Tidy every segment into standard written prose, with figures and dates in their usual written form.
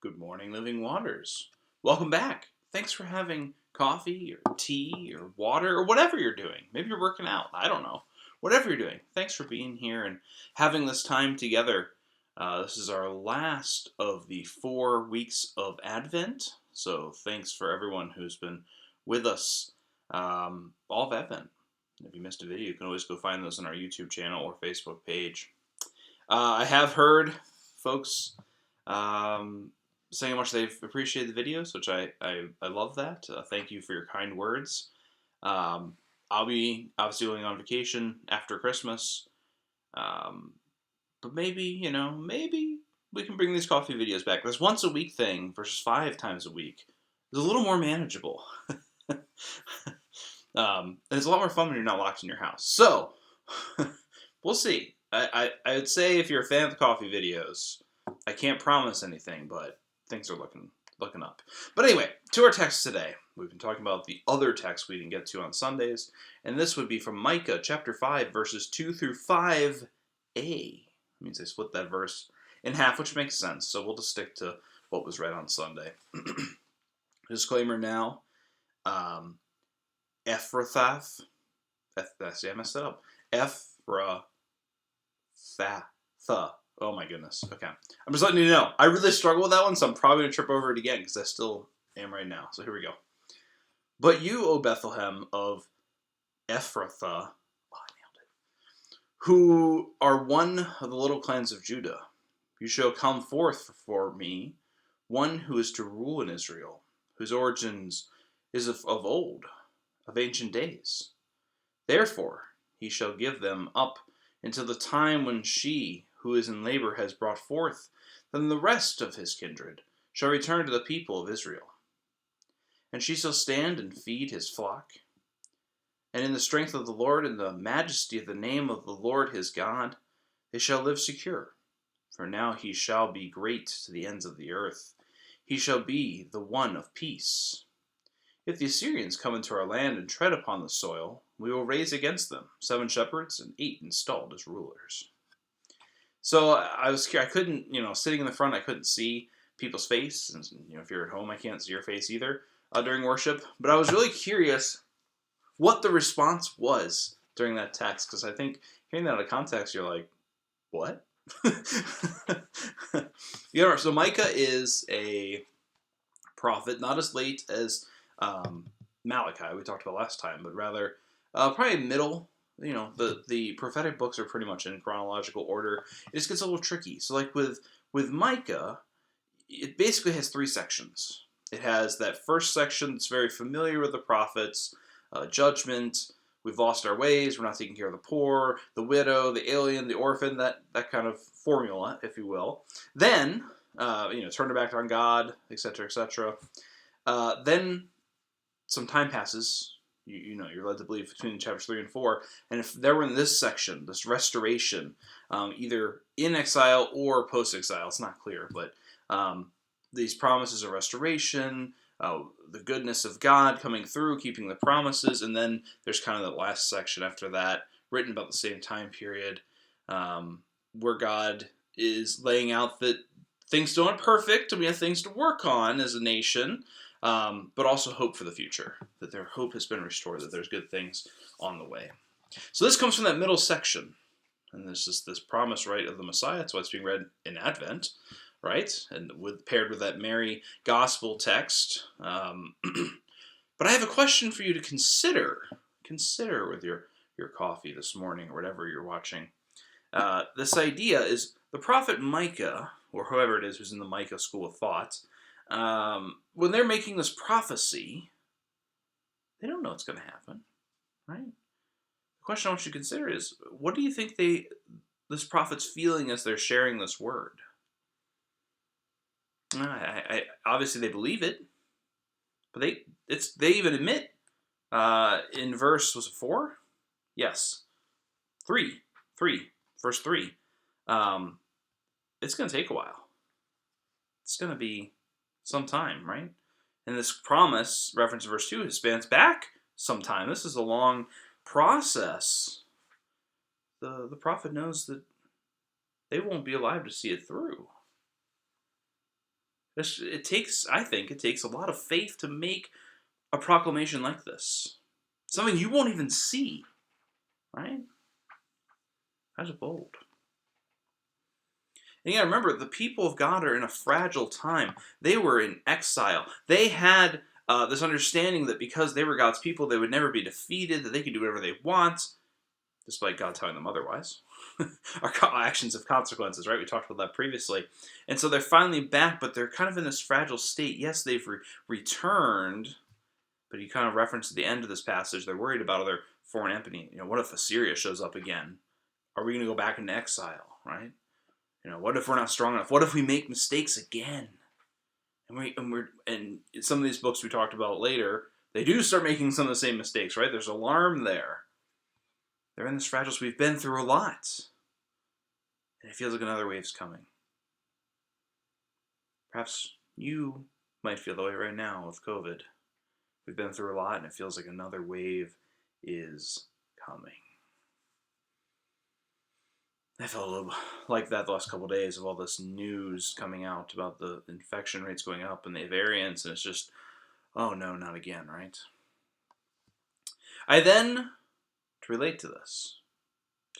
Good morning, Living Waters. Welcome back. Thanks for having coffee or tea or water or whatever you're doing. Maybe you're working out. I don't know. Whatever you're doing, thanks for being here and having this time together. This is our last of the 4 weeks of Advent. So thanks for everyone who's been with us all of Advent. If you missed a video, you can always go find those on our YouTube channel or Facebook page. I have heard folks saying how much they've appreciated the videos, which I love that. Thank you for your kind words. I'll be obviously going on vacation after Christmas, but maybe, maybe we can bring these coffee videos back. This once a week thing versus 5 times a week is a little more manageable. And it's a lot more fun when you're not locked in your house. So, we'll see. I would say if you're a fan of the coffee videos, I can't promise anything, but things are looking up. But anyway, to our text today. We've been talking about the other text we didn't get to on Sundays, and this would be from Micah chapter 5, verses 2 through 5a. It means they split that verse in half, which makes sense, so we'll just stick to what was read on Sunday. Disclaimer now, Ephrathah, see, I messed it up. Ephrathah. Oh my goodness. Okay. I'm just letting you know. I really struggle with that one, so I'm probably going to trip over it again because I still am right now. So here we go. But you, O Bethlehem of Ephrathah, I nailed it, who are one of the little clans of Judah, you shall come forth for me, one who is to rule in Israel, whose origins is of old, of ancient days. Therefore he shall give them up until the time when she who is in labor has brought forth, then the rest of his kindred shall return to the people of Israel. And she shall stand and feed his flock. And in the strength of the Lord and the majesty of the name of the Lord his God, they shall live secure. For now he shall be great to the ends of the earth. He shall be the one of peace. If the Assyrians come into our land and tread upon the soil, we will raise against them 7 shepherds and 8 installed as rulers. So I couldn't, sitting in the front, I couldn't see people's face. And, if you're at home, I can't see your face either during worship. But I was really curious what the response was during that text, because I think hearing that out of context, you're like, what? So Micah is a prophet, not as late as Malachi, we talked about last time, but rather probably middle. The prophetic books are pretty much in chronological order. It just gets a little tricky. So like with Micah, it basically has 3 sections. It has that first section that's very familiar with the prophets, judgment, we've lost our ways, we're not taking care of the poor, the widow, the alien, the orphan, that kind of formula, if you will. Then, turn it back on God, etc., etc. Then some time passes. You're led to believe between chapters 3 and 4. And if they were in this section, this restoration, either in exile or post-exile, it's not clear, but these promises of restoration, the goodness of God coming through, keeping the promises, and then there's kind of the last section after that, written about the same time period, where God is laying out that things still aren't perfect, and we have things to work on as a nation, but also hope for the future, that their hope has been restored, that there's good things on the way. So this comes from that middle section, and this is this promise, right, of the Messiah. That's why it's being read in Advent, right, and paired with that Mary gospel text. But I have a question for you to consider with your coffee this morning or whatever you're watching. This idea is the prophet Micah, or whoever it is who's in the Micah school of thought, when they're making this prophecy, they don't know what's going to happen, right? The question I want you to consider is, what do you think this prophet's feeling as they're sharing this word? Obviously they believe it, but they even admit in verse, was it 4? Yes, 3, verse 3. It's going to take a while. It's going to be some time, right? And this promise, reference to verse 2, it spans back some time. This is a long process. The prophet knows that they won't be alive to see it through. I think it takes a lot of faith to make a proclamation like this. Something you won't even see, right? That's bold. And you gotta remember, the people of God are in a fragile time. They were in exile. They had this understanding that because they were God's people, they would never be defeated, that they could do whatever they want, despite God telling them otherwise. Our actions have consequences, right? We talked about that previously. And so they're finally back, but they're kind of in this fragile state. Yes, they've returned, but you kind of referenced at the end of this passage, they're worried about other foreign enemy. What if Assyria shows up again? Are we going to go back into exile, right? What if we're not strong enough? What if we make mistakes again? And some of these books we talked about later, they do start making some of the same mistakes, right? There's alarm there. They're in this fragile, so we've been through a lot. And it feels like another wave's coming. Perhaps you might feel the way right now with COVID. We've been through a lot, and it feels like another wave is coming. I felt a little like that the last couple of days of all this news coming out about the infection rates going up and the variants, and it's just, oh no, not again, right? I then, to relate to this,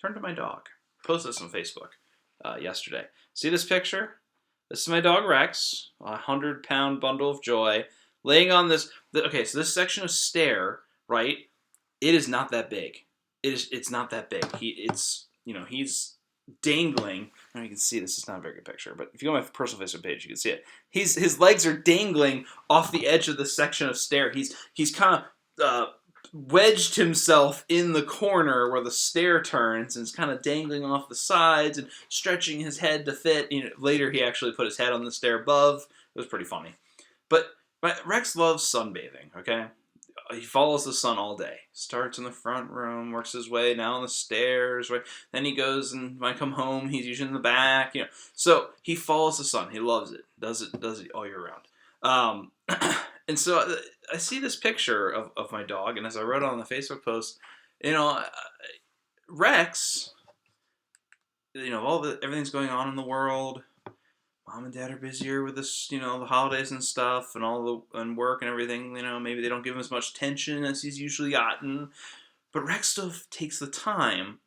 turned to my dog. Posted this on Facebook yesterday. See this picture? This is my dog Rex, a 100-pound bundle of joy, laying on this. Okay, so this section of stair, right? It is not that big. It's not that big. He's dangling. I know you can see this is not a very good picture, but if you go on my personal Facebook page, you can see it. His legs are dangling off the edge of this section of stair. He's kind of wedged himself in the corner where the stair turns and is kind of dangling off the sides and stretching his head to fit. Later he actually put his head on the stair above. It was pretty funny. But Rex loves sunbathing, okay? He follows the sun all day. Starts in the front room, works his way down the stairs, right? Then he goes, and when I come home, he's usually in the back, So he follows the sun. He loves it. Does it all year round. And so I see this picture of my dog, and as I wrote on the Facebook post, Rex, everything's going on in the world. Mom and Dad are busier with this, the holidays and stuff, and work and everything. Maybe they don't give him as much attention as he's usually gotten. But Rex still takes the time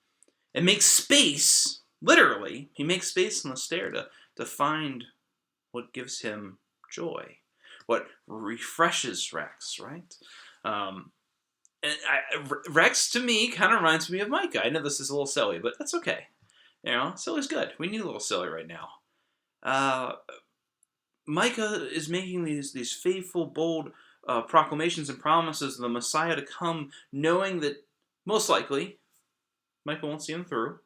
and makes space. Literally, he makes space on the stair to find what gives him joy, what refreshes Rex, right? Rex to me kind of reminds me of Micah. I know this is a little silly, but that's okay. Silly's good. We need a little silly right now. Micah is making these faithful, bold proclamations and promises of the Messiah to come, knowing that most likely Micah won't see him through,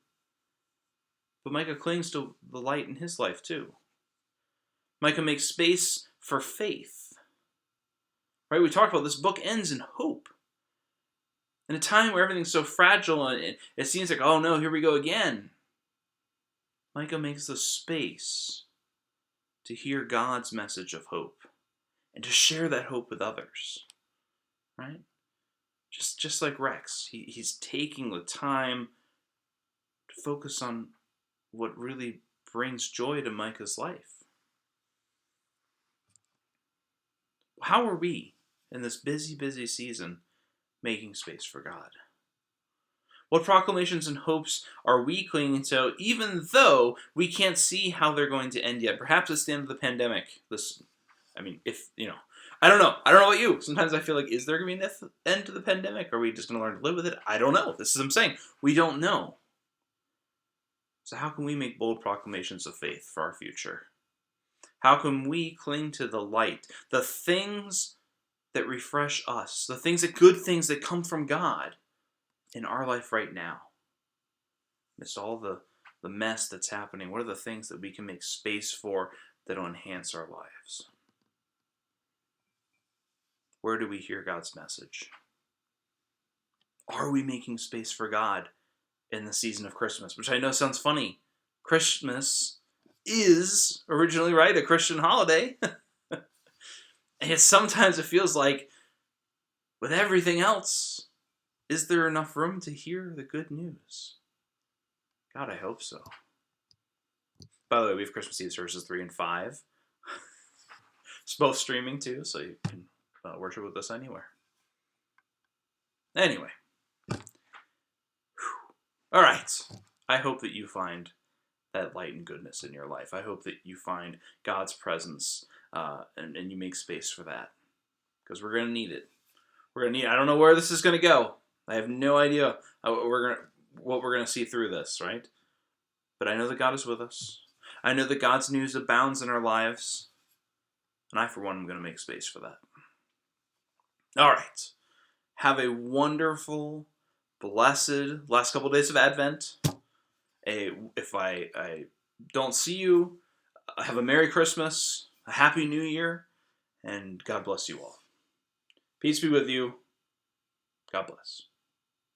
but Micah clings to the light in his life too. Micah makes space for faith. Right? We talked about this book ends in hope. In a time where everything's so fragile and it seems like, oh no, here we go again. Micah makes the space to hear God's message of hope and to share that hope with others, right? Just like Rex, he's taking the time to focus on what really brings joy to Micah's life. How are we in this busy, busy season making space for God? What proclamations and hopes are we clinging to, even though we can't see how they're going to end yet? Perhaps it's the end of the pandemic. I don't know. I don't know about you. Sometimes I feel like, is there going to be an end to the pandemic? Are we just going to learn to live with it? I don't know. This is what I'm saying. We don't know. So how can we make bold proclamations of faith for our future? How can we cling to the light, the things that refresh us, the good things that come from God in our life right now? Amidst all the mess that's happening, what are the things that we can make space for that will enhance our lives? Where do we hear God's message? Are we making space for God in the season of Christmas? Which I know sounds funny. Christmas is originally, right, a Christian holiday. And yet sometimes it feels like, with everything else, is there enough room to hear the good news? God, I hope so. By the way, we have Christmas Eve services 3 and 5. It's both streaming too, so you can worship with us anywhere. Anyway. All right. I hope that you find that light and goodness in your life. I hope that you find God's presence and you make space for that, because we're going to need it. We're going to need it. I don't know where this is going to go. I have no idea what we're going to see through this, right? But I know that God is with us. I know that God's news abounds in our lives. And I, for one, am going to make space for that. All right. Have a wonderful, blessed last couple days of Advent. If I don't see you, have a Merry Christmas, a Happy New Year, and God bless you all. Peace be with you. God bless.